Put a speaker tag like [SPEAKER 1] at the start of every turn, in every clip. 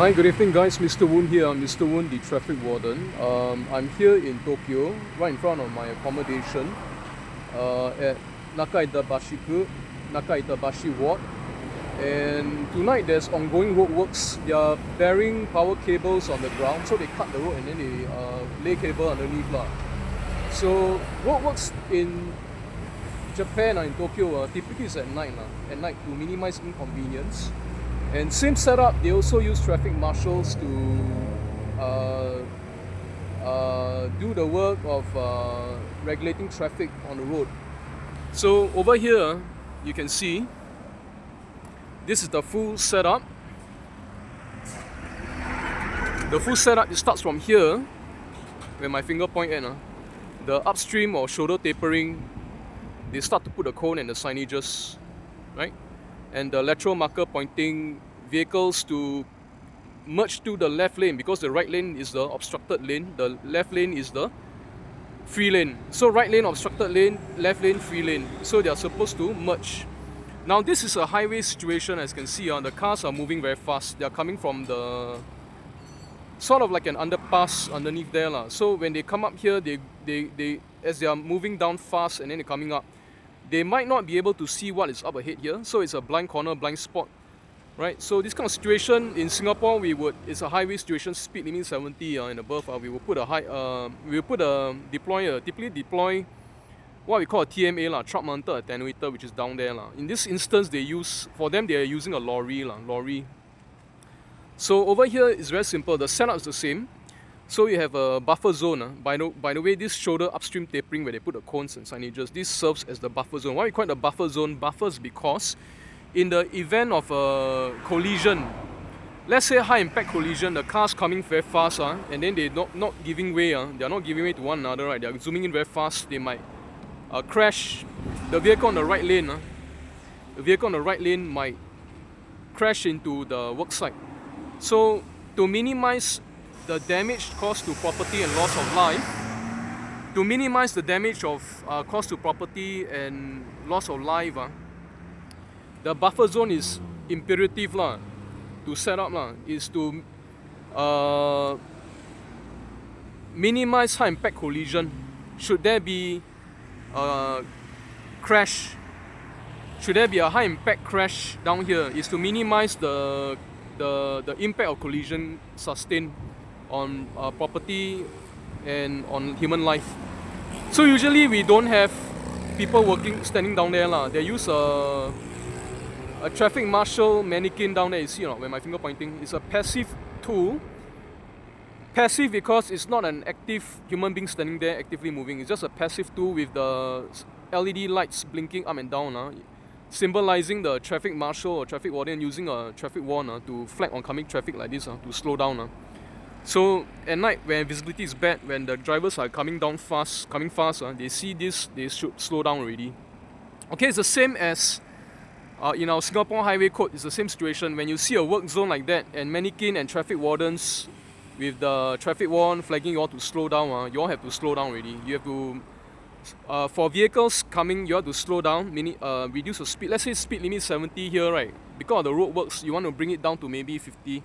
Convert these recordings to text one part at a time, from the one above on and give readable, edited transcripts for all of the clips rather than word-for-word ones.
[SPEAKER 1] Hi, good evening guys, Mr. Woon here. I'm Mr. Woon, the traffic warden. I'm here in Tokyo, right in front of my accommodation at Nakaitabashi Ward. And tonight there's ongoing roadworks. They are burying power cables on the ground, so they cut the road and then they lay cable underneath. So roadworks in Japan, in Tokyo, typically is at night to minimize inconvenience. And same setup, they also use traffic marshals to do the work of regulating traffic on the road. So over here, you can see, this is the full setup. The full setup, it starts from here, where my finger point at. The upstream or shoulder tapering, they start to put the cone and the signages, right? And the lateral marker pointing vehicles to merge to the left lane, because the right lane is the obstructed lane, the left lane is the free lane. So right lane obstructed lane, left lane free lane. So they are supposed to merge. Now this is a highway situation, as you can see. The cars are moving very fast. They are coming from the sort of like an underpass underneath there. So when they come up here, they as they are moving down fast and then they're coming up, they might not be able to see what is up ahead here. So it's a blind corner, blind spot, right? So this kind of situation in Singapore, it's a highway situation, speed limit 70 and above. We will put typically deploy what we call a TMA, truck mounted attenuator, which is down there. In this instance, they are using a lorry. So over here is very simple. The setup is the same. So you have a buffer zone. By the way, this shoulder upstream tapering where they put the cones and signages, this serves as the buffer zone. Why we call it the buffer zone? Buffers because in the event of a collision, let's say high impact collision, the car's coming very fast, and then they're not giving way. They are not giving way to one another, right? They are zooming in very fast. They might crash the vehicle on the right lane. The vehicle on the right lane might crash into the work site. So to minimize the damage caused to property and loss of life, to minimize the damage of caused to property and loss of life, the buffer zone is imperative to set up is to minimize high impact collision. Should there be a crash, should there be a high impact crash down here, is to minimize the impact of collision sustained on property and on human life. So usually we don't have people standing down there. They use a traffic marshal mannequin down there. You see where my finger pointing? It's a passive tool. Passive because it's not an active human being standing there actively moving. It's just a passive tool with the LED lights blinking up and down, symbolizing the traffic marshal or traffic warden using a traffic warn to flag oncoming traffic like this to slow down. So at night, when visibility is bad, when the drivers are coming fast, they see this, they should slow down already. Okay, it's the same as in our Singapore Highway Code. It's the same situation. When you see a work zone like that and mannequin and traffic wardens with the traffic warn flagging you all to slow down, you all have to slow down already. You have to, for vehicles coming, you have to slow down, reduce the speed. Let's say speed limit 70 here, right? Because of the road works, you want to bring it down to maybe 50,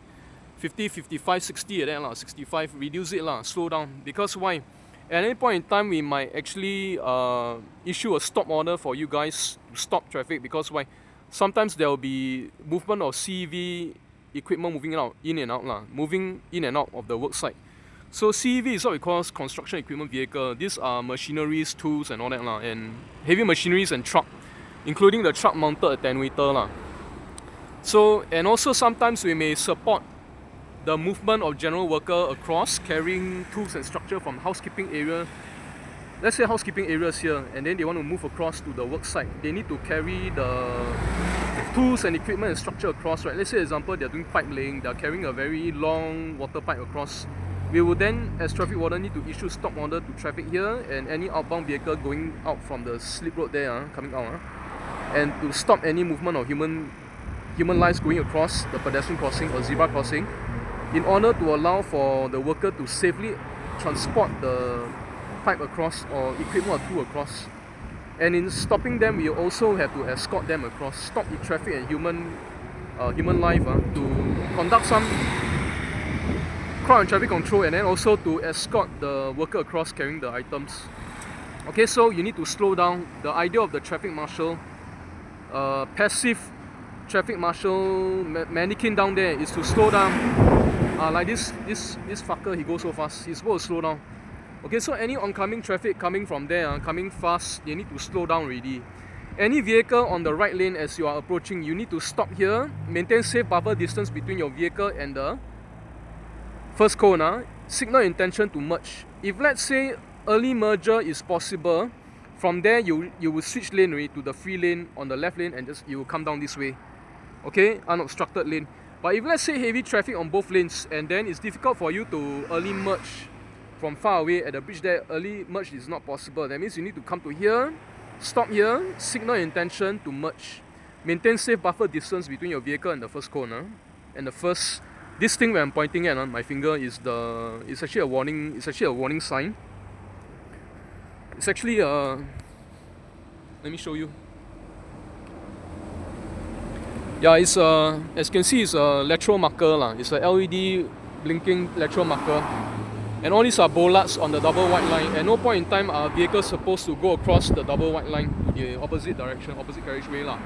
[SPEAKER 1] 55, 60 like that, 65, reduce it, slow down. Because why? At any point in time, we might actually issue a stop order for you guys to stop traffic. Because why? Sometimes there will be movement of CEV equipment moving in and out of the work site. So CEV is what we call construction equipment vehicle. These are machineries, tools and all that, and heavy machineries and truck, including the truck mounted attenuator. So, and also sometimes we may support the movement of general worker across, carrying tools and structure from housekeeping area. Let's say housekeeping areas here, and then they want to move across to the work site. They need to carry the tools and equipment and structure across, right? Let's say, example, they're doing pipe laying, they're carrying a very long water pipe across. We will then, as traffic warden, need to issue stop order to traffic here and any outbound vehicle going out from the slip road there, coming out, and to stop any movement of human lives going across the pedestrian crossing or zebra crossing, in order to allow for the worker to safely transport the pipe across or equipment or tool across. And in stopping them, we also have to escort them across, stop the traffic and human life to conduct some crowd and traffic control, and then also to escort the worker across carrying the items. Okay, so you need to slow down. The idea of the traffic marshal, passive traffic marshal mannequin down there is to slow down. Like this fucker, he goes so fast. He's supposed to slow down. Okay, so any oncoming traffic coming from there, coming fast, you need to slow down already. Any vehicle on the right lane as you are approaching, you need to stop here, maintain safe buffer distance between your vehicle and the first cone. Signal intention to merge. If let's say early merger is possible, from there you will switch lane already to the free lane on the left lane, and just you will come down this way. Okay, unobstructed lane. But if let's say heavy traffic on both lanes, and then it's difficult for you to early merge from far away at the bridge there, early merge is not possible. That means you need to come to here, stop here, signal intention to merge. Maintain safe buffer distance between your vehicle and the first cone. And the first, this thing where I'm pointing at my finger is it's actually a warning. It's actually a warning sign. It's actually let me show you. Yeah, it's as you can see, it's a lateral marker lah. It's a LED blinking lateral marker. And all these are bollards on the double white line. At no point in time are vehicles supposed to go across the double white line to the opposite direction, opposite carriageway lah.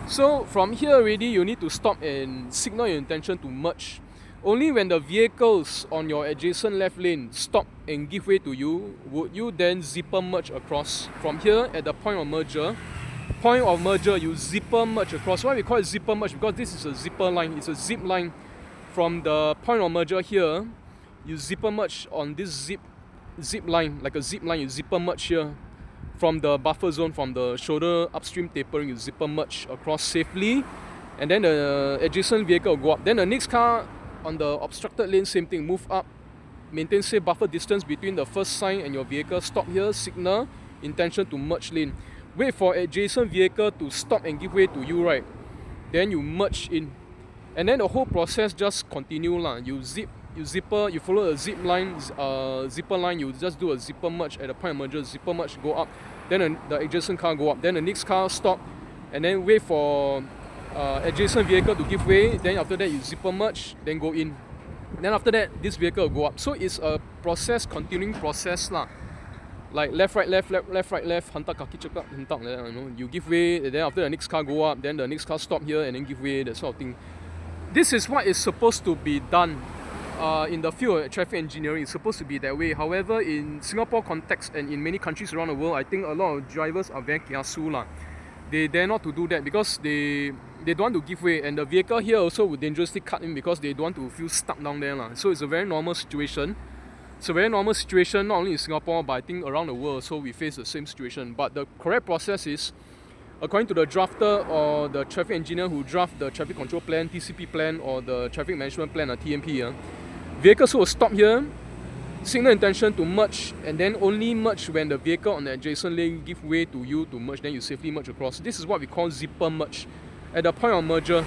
[SPEAKER 1] So from here already, you need to stop and signal your intention to merge. Only when the vehicles on your adjacent left lane stop and give way to you, would you then zipper merge across. From here at the point of merger, you zipper merge across. Why we call it zipper merge? Because this is a zipper line. It's a zip line. From the point of merger here, you zipper merge on this zip line, like a zip line. You zipper merge here from the buffer zone, from the shoulder upstream tapering. You zipper merge across safely, and then the adjacent vehicle will go up. Then the next car on the obstructed lane, same thing. Move up, maintain safe buffer distance between the first sign and your vehicle. Stop here, signal intention to merge lane. Wait for adjacent vehicle to stop and give way to you, right? Then you merge in, and then the whole process just continue lah. You follow a zipper line. You just do a zipper merge at the point of merger. Zipper merge, go up. Then the adjacent car go up. Then the next car stop, and then wait for adjacent vehicle to give way. Then after that you zipper merge, then go in. Then after that this vehicle will go up. So it's a process, continuing process lah. Like left, right, left, hantar kaki cepat, hentak, you know. You give way, and then after the next car go up, then the next car stop here and then give way, that sort of thing. This is what is supposed to be done in the field of traffic engineering. It's supposed to be that way. However, in Singapore context and in many countries around the world, I think a lot of drivers are very kiasu lah. They dare not to do that because they don't want to give way, and the vehicle here also would dangerously cut in because they don't want to feel stuck down there lah. So it's a very normal situation. It's a very normal situation not only in Singapore but I think around the world. So we face the same situation. But the correct process is, according to the drafter or the traffic engineer who draft the traffic control plan, TCP plan, or the traffic management plan, TMP, vehicles will stop here, signal intention to merge, and then only merge when the vehicle on the adjacent lane give way to you to merge, then you safely merge across. This is what we call zipper merge at the point of merger.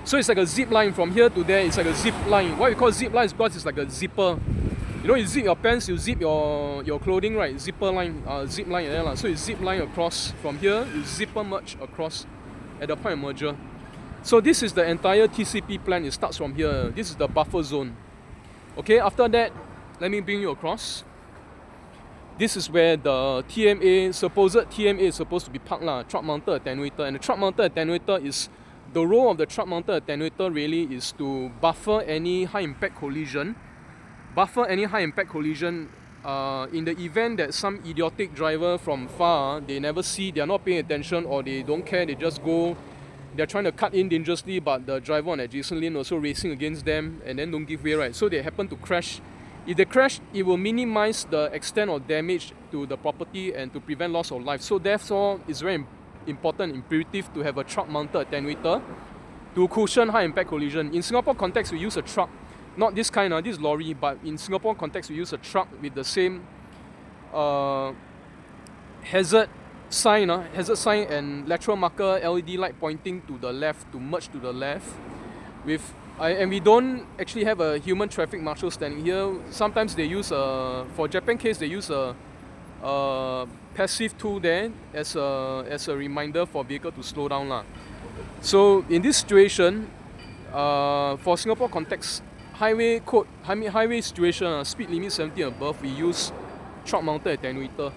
[SPEAKER 1] So it's like a zip line from here to there. It's like a zip line. Why we call zip line is because it's like a zipper. You know, you zip your pants, you zip your clothing, right? Zipper line, zip line, yeah. So you zip line across from here, you zipper merge across at the point of merger. So this is the entire TCP plan. It starts from here. This is the buffer zone. Okay, after that, let me bring you across. This is where the supposed TMA is supposed to be parked lah, truck mounted attenuator. And the truck mounted attenuator is, the role of the truck mounted attenuator really is to buffer any high impact collision. In the event that some idiotic driver from far, they never see, they are not paying attention, or they don't care, they just go, they're trying to cut in dangerously, but the driver on adjacent lane also racing against them and then don't give way, right? So they happen to crash. If they crash, it will minimize the extent of damage to the property and to prevent loss of life. So therefore, it's very important, imperative to have a truck mounted attenuator to cushion high impact collision. In Singapore context, we use a truck. Not this kind, this is lorry, but in Singapore context, we use a truck with the same hazard sign and lateral marker LED light pointing to the left, to merge to the left. And we don't actually have a human traffic marshal standing here. Sometimes they use for Japan case, they use a passive tool there as a reminder for vehicle to slow down lah. So in this situation, for Singapore context, highway code, highway situation, speed limit 70 and above, we use truck mounted attenuator.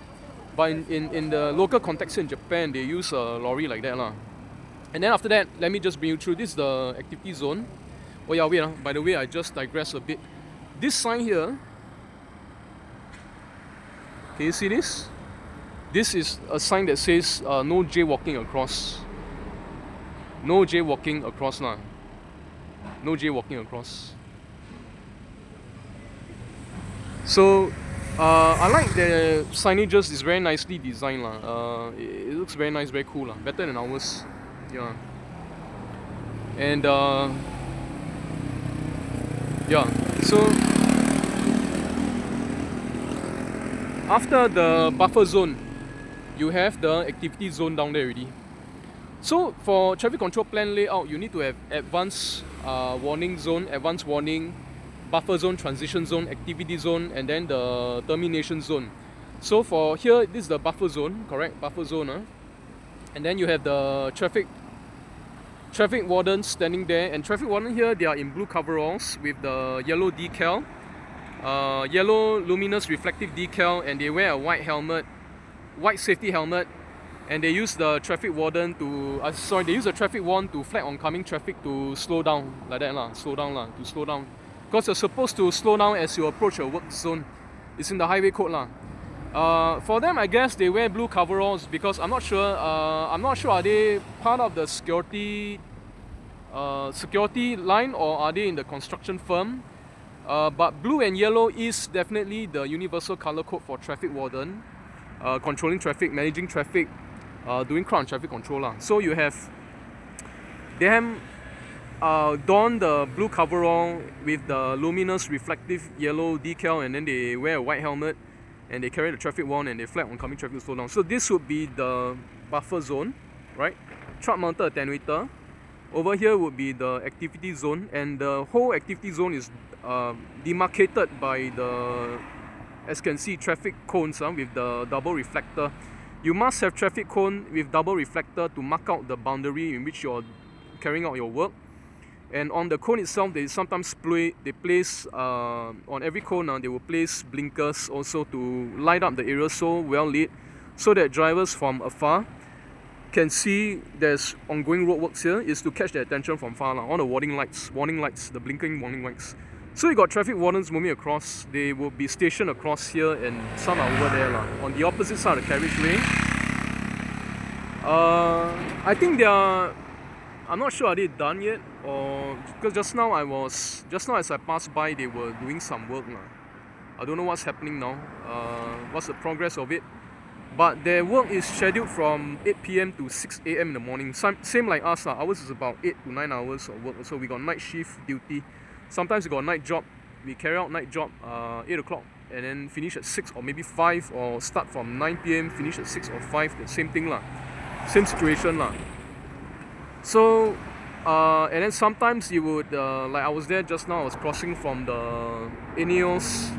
[SPEAKER 1] But in the local context in Japan, they use a lorry like that lah. And then after that, let me just bring you through. This is the activity zone. Oh yeah, wait. By the way, I just digress a bit. This sign here, can you see this? This is a sign that says no jaywalking across. No jaywalking across lah. No jaywalking across. So I like the signages. It's very nicely designed lah. It looks very nice, very cool lah. Better than ours. Yeah. And yeah. So after the buffer zone, you have the activity zone down there already. So for traffic control plan layout, you need to have advanced warning zone, advanced warning, buffer zone, transition zone, activity zone, and then the termination zone. So for here, this is the buffer zone, correct? Buffer zone. And then you have the traffic wardens standing there. And traffic warden here, they are in blue coveralls with the yellow decal, yellow luminous reflective decal, and they wear a white helmet, white safety helmet. And they use the traffic warden to, they use the traffic warden to flag oncoming traffic to slow down, like that lah, slow down. Because you're supposed to slow down as you approach a work zone. It's in the highway code lah. For them, I guess they wear blue coveralls because I'm not sure are they part of the security line or are they in the construction firm? But blue and yellow is definitely the universal color code for traffic warden, controlling traffic, managing traffic, doing crowd and traffic control lah. So you have them don the blue coverall with the luminous reflective yellow decal, and then they wear a white helmet and they carry the traffic warning and they flag oncoming traffic to slow down. So this would be the buffer zone, right? Truck mounted attenuator. Over here would be the activity zone, and the whole activity zone is demarcated by the, as you can see, traffic cones with the double reflector. You must have traffic cone with double reflector to mark out the boundary in which you're carrying out your work. And on the cone itself, they sometimes place on every cone they will place blinkers also to light up the area so well lit, so that drivers from afar can see there's ongoing roadworks here, is to catch their attention from far all the warning lights, the blinking warning lights. So you got traffic wardens moving across. They will be stationed across here, and some are over there on the opposite side of the carriageway. I think they are. I'm not sure are they done yet, or because just now as I passed by, they were doing some work I don't know what's happening now. What's the progress of it? But their work is scheduled from 8 p.m. to 6 a.m. in the morning. Same like us. Ours is about 8 to 9 hours of work. So we got night shift duty. Sometimes we got a night job. We carry out night job 8 o'clock and then finish at 6 or maybe 5, or start from 9 p.m. finish at 6 or 5. The same thing same situation So and then sometimes you would like I was there just now. I was crossing from the Ineos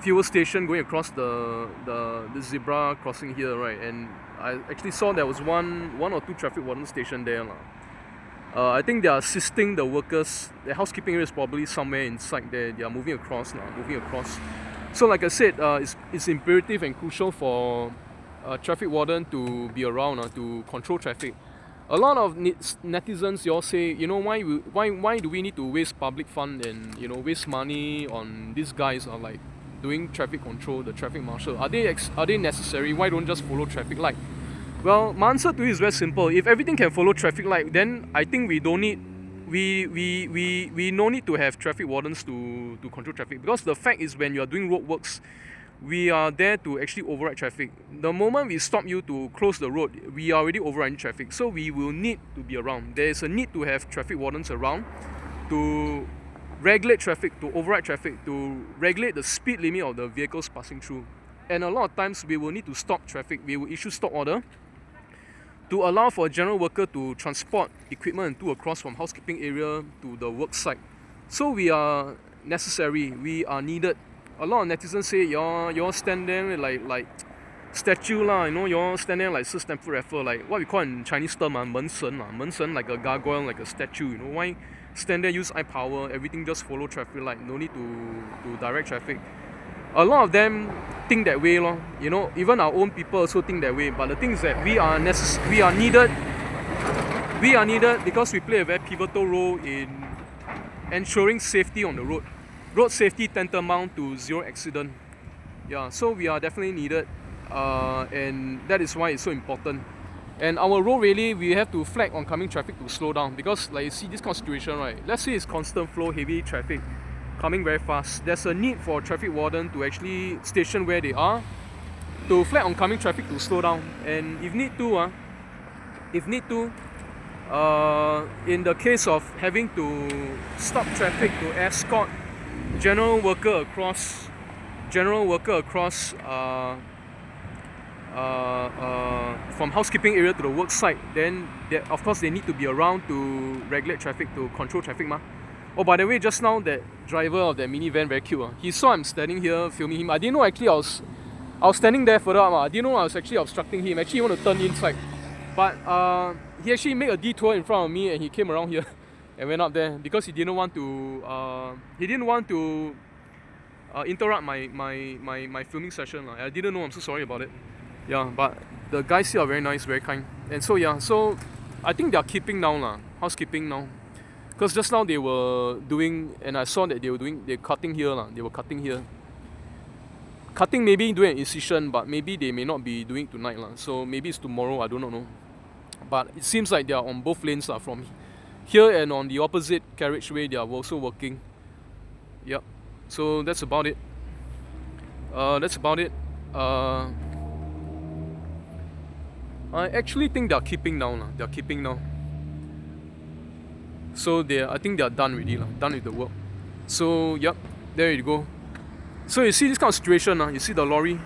[SPEAKER 1] fuel station, going across the zebra crossing here, right? And I actually saw there was one or two traffic warden stationed there I think they are assisting the workers. The housekeeping area is probably somewhere inside there. They are moving across. So like I said, it's imperative and crucial for traffic warden to be around to control traffic. A lot of netizens, you all say, why do we need to waste public fund and waste money on these guys like doing traffic control, the traffic marshal? Are they necessary? Why don't just follow traffic light? Well, my answer to it is very simple. If everything can follow traffic light, then I think we no need to have traffic wardens to control traffic. Because the fact is, when you are doing roadworks, we are there to actually override traffic. The moment we stop you to close the road, we are already overriding traffic. So we will need to be around. There is a need to have traffic wardens around to regulate traffic, to override traffic, to regulate the speed limit of the vehicles passing through. And a lot of times we will need to stop traffic. We will issue stop order to allow for a general worker to transport equipment and to across from housekeeping area to the work site. So we are necessary, we are needed. A lot of netizens say, y'all stand there like statue lah, you know, you all stand there like Sir Stamford Raffles, like what we call in Chinese term, 门神 lah. 门神 like a gargoyle, like a statue, you know. Why stand there, use eye power, everything just follow traffic light, no need to direct traffic. A lot of them think that way, lor. You know, even our own people also think that way. But the thing is that we are needed. We are needed because we play a very pivotal role in ensuring safety on the road. Road safety tantamount to zero accident. Yeah, so we are definitely needed, and that is why it's so important. And our role really, we have to flag oncoming traffic to slow down, because like you see this kind of situation, right? Let's say it's constant flow, heavy traffic coming very fast. There's a need for traffic warden to actually station where they are to flag oncoming traffic to slow down. And if need to, in the case of having to stop traffic to escort general worker across from housekeeping area to the work site, then of course they need to be around to regulate traffic, to control traffic ma. Oh, by the way, just now that driver of that minivan, very cute. He saw I'm standing here filming him. I didn't know actually I was standing there further up. I didn't know I was actually obstructing him. Actually, he wanted to turn inside, but he actually made a detour in front of me and he came around here and went up there because he didn't want to interrupt my filming session. I didn't know. I'm so sorry about it. Yeah, but the guys here are very nice, very kind. And so yeah, so I think they are keeping now, housekeeping now. Because just now they were doing, and I saw that they're cutting here. They were cutting here. Cutting, maybe doing an incision, but maybe they may not be doing tonight. So maybe it's tomorrow, I do not know. But it seems like they are on both lanes from here and on the opposite carriageway, they are also working. Yep. So that's about it. I actually think they are keeping now. They are keeping now. So I think they are done already, done with the work. So yep, there you go. So you see this kind of situation, you see the lorry.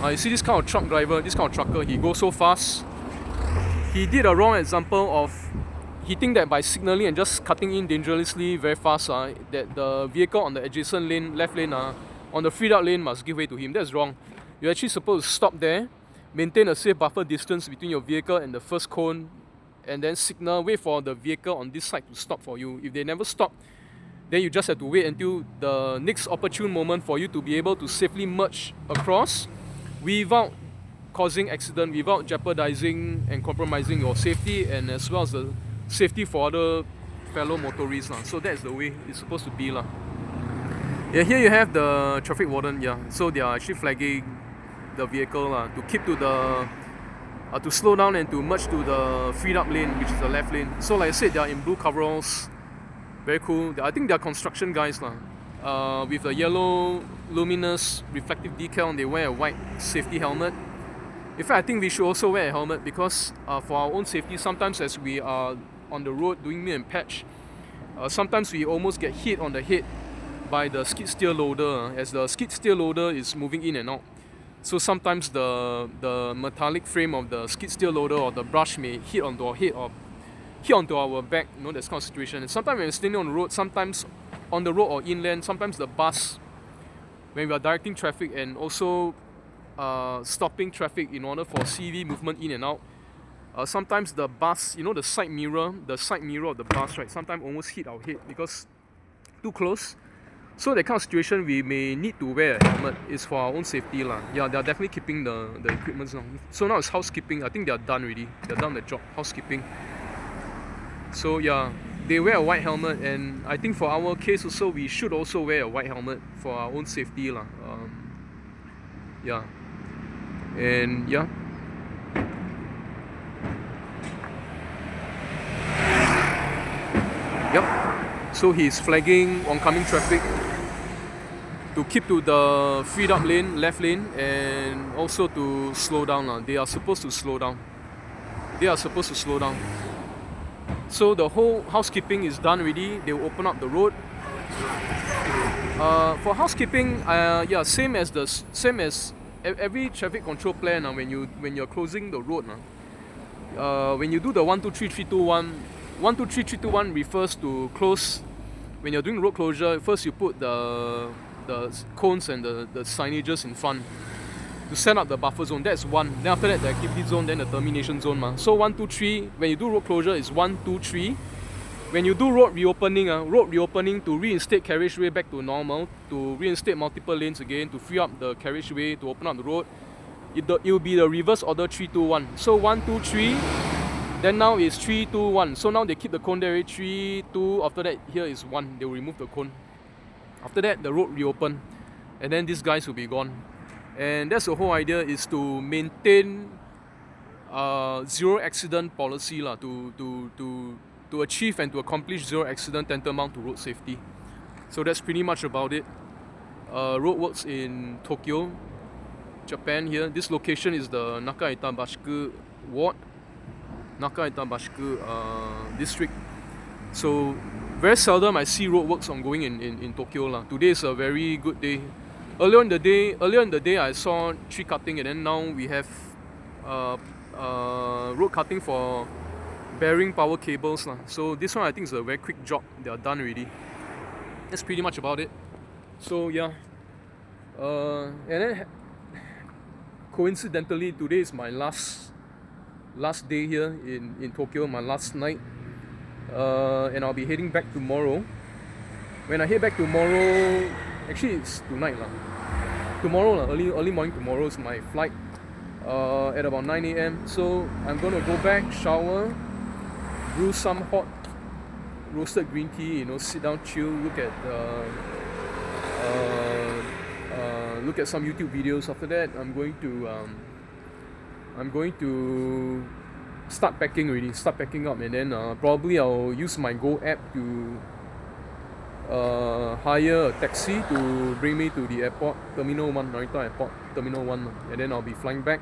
[SPEAKER 1] You see this kind of truck driver, this kind of trucker, he goes so fast. He did a wrong example of, he think that by signaling and just cutting in dangerously very fast, that the vehicle on the adjacent lane, left lane, on the freed out lane must give way to him. That's wrong. You're actually supposed to stop there, maintain a safe buffer distance between your vehicle and the first cone, and then signal, wait for the vehicle on this side to stop for you. If they never stop, then you just have to wait until the next opportune moment for you to be able to safely merge across without causing accident, without jeopardizing and compromising your safety, and as well as the safety for other fellow motorists. So that's the way it's supposed to be. Yeah, here you have the traffic warden. Yeah, so they are actually flagging the vehicle to keep to the to slow down and to merge to the freed up lane, which is the left lane. So like I said, they are in blue coveralls. Very cool. I think they are construction guys with a yellow luminous reflective decal, and they wear a white safety helmet. In fact, I think we should also wear a helmet because for our own safety, sometimes as we are on the road doing mill and patch, sometimes we almost get hit on the head by the skid steer loader as the skid steer loader is moving in and out. So sometimes the metallic frame of the skid steer loader or the brush may hit onto our head or hit onto our back, that kind of situation. And sometimes when we're standing on the road, sometimes on the road or inland, sometimes the bus, when we are directing traffic and also stopping traffic in order for CV movement in and out, sometimes the bus, the side mirror of the bus, right, sometimes almost hit our head because too close. So that kind of situation, we may need to wear a helmet. It's for our own safety. Yeah, they are definitely keeping the equipment now. So now it's housekeeping. I think they are done already. They are done the job, housekeeping. So yeah, they wear a white helmet, and I think for our case also, we should also wear a white helmet for our own safety. Yeah. And yeah. Yep. So he's flagging oncoming traffic to keep to the freed up lane, left lane, and also to slow down. They are supposed to slow down. So the whole housekeeping is done already. They will open up the road. For housekeeping, same as every traffic control plan. When you're closing the road, when you do the 1 2 3 3 2 1, 1 2 3 3 2 1 refers to close. When you're doing road closure, first you put the the cones and the signages in front to set up the buffer zone. That's one. Then after that, the activity zone, then the termination zone. So 1, 2, 3. When you do road closure, it's 1, 2, 3. When you do road reopening to reinstate carriageway back to normal, to reinstate multiple lanes again, to free up the carriageway, to open up the road, it will be the reverse order 3, 2, 1. So 1, 2, 3. Then now it's 3, 2, 1. So now they keep the cone there, 3, 2. After that, here is 1. They will remove the cone. After that, the road reopen, and then these guys will be gone. And that's the whole idea, is to maintain zero accident policy to achieve and to accomplish zero accident tantamount to road safety. So that's pretty much about it. Roadworks in Tokyo, Japan here. This location is the Naka-Itabashiku ward, Naka-Itabashiku district. So very seldom I see roadworks ongoing in Tokyo. Today is a very good day. Earlier in the day I saw tree cutting, and then now we have road cutting for bearing power cables. So this one I think is a very quick job. They are done already. That's pretty much about it. So yeah. And then coincidentally today is my last day here in Tokyo, my last night. And I'll be heading back tomorrow. When I head back tomorrow, actually it's tonight tomorrow early morning tomorrow is my flight at about 9 a.m. So I'm gonna go back, shower, brew some hot roasted green tea, sit down, chill, look at some YouTube videos. After that, I'm going to start packing up, and then probably I'll use my Go app to hire a taxi to bring me to the airport, Terminal 1, Narita Airport, Terminal 1, and then I'll be flying back.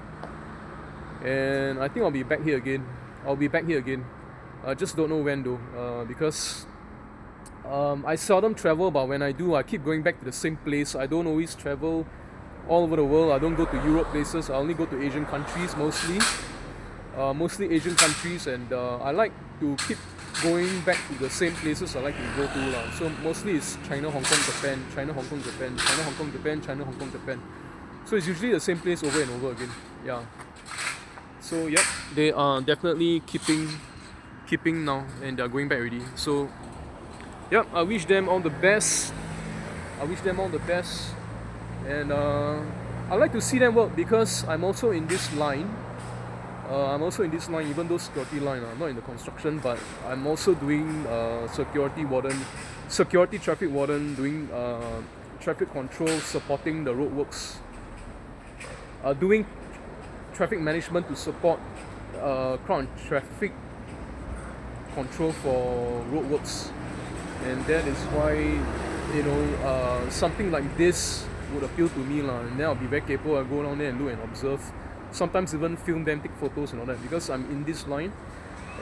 [SPEAKER 1] And I think I'll be back here again. I just don't know when though, because I seldom travel, but when I do, I keep going back to the same place. I don't always travel all over the world. I don't go to Europe places. I only go to Asian countries mostly. Mostly Asian countries, and I like to keep going back to the same places I like to go to. So mostly it's China, Hong Kong, Japan, China, Hong Kong, Japan, China, Hong Kong, Japan, China, Hong Kong, Japan. So it's usually the same place over and over again. Yeah. So yep, they are definitely keeping now, and they're going back already. So yep, I wish them all the best. And I like to see them work, because I'm also in this line. Even though security line. I'm not in the construction, but I'm also doing security traffic warden, doing traffic control, supporting the roadworks, doing traffic management to support crowd and traffic control for roadworks. And that is why something like this would appeal to me, and then I'll be very capable. I'll go down there and look and observe. Sometimes even film them, take photos and all that, because I'm in this line,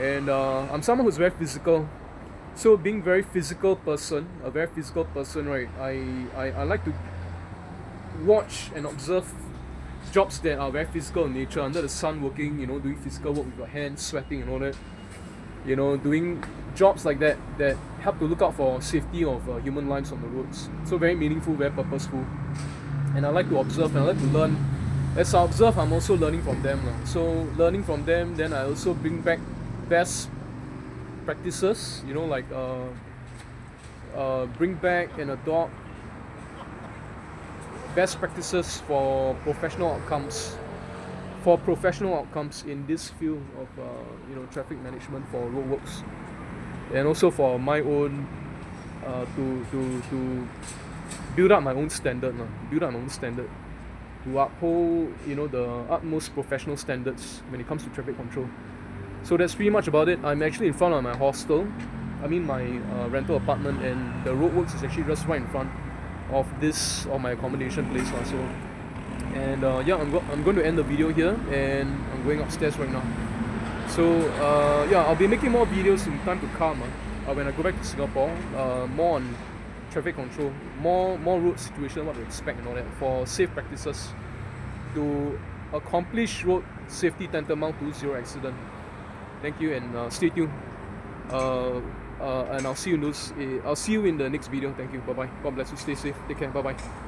[SPEAKER 1] and I'm someone who's very physical. So being a very physical person, right, I like to watch and observe jobs that are very physical in nature, under the sun, working, doing physical work with your hands, sweating and all that. Doing jobs like that help to look out for safety of human lives on the roads. So very meaningful, very purposeful. And I like to observe, and I like to learn. As I observe, I'm also learning from them. So learning from them, then I also bring back best practices, bring back and adopt best practices for professional outcomes. In this field of traffic management for roadworks, and also for my own to build up my own standard, to uphold the utmost professional standards when it comes to traffic control. So that's pretty much about it. I'm actually in front of my hostel, my rental apartment, and the roadworks is actually just right in front of my accommodation place. And I'm going to end the video here, and I'm going upstairs right now. So I'll be making more videos in time to come when I go back to Singapore, more on traffic control, more road situation, what to expect and all that, for safe practices to accomplish road safety tantamount to zero accident. Thank you, and stay tuned. and I'll see you in the next video. Thank you. Bye bye. God bless you. Stay safe. Take care. Bye bye.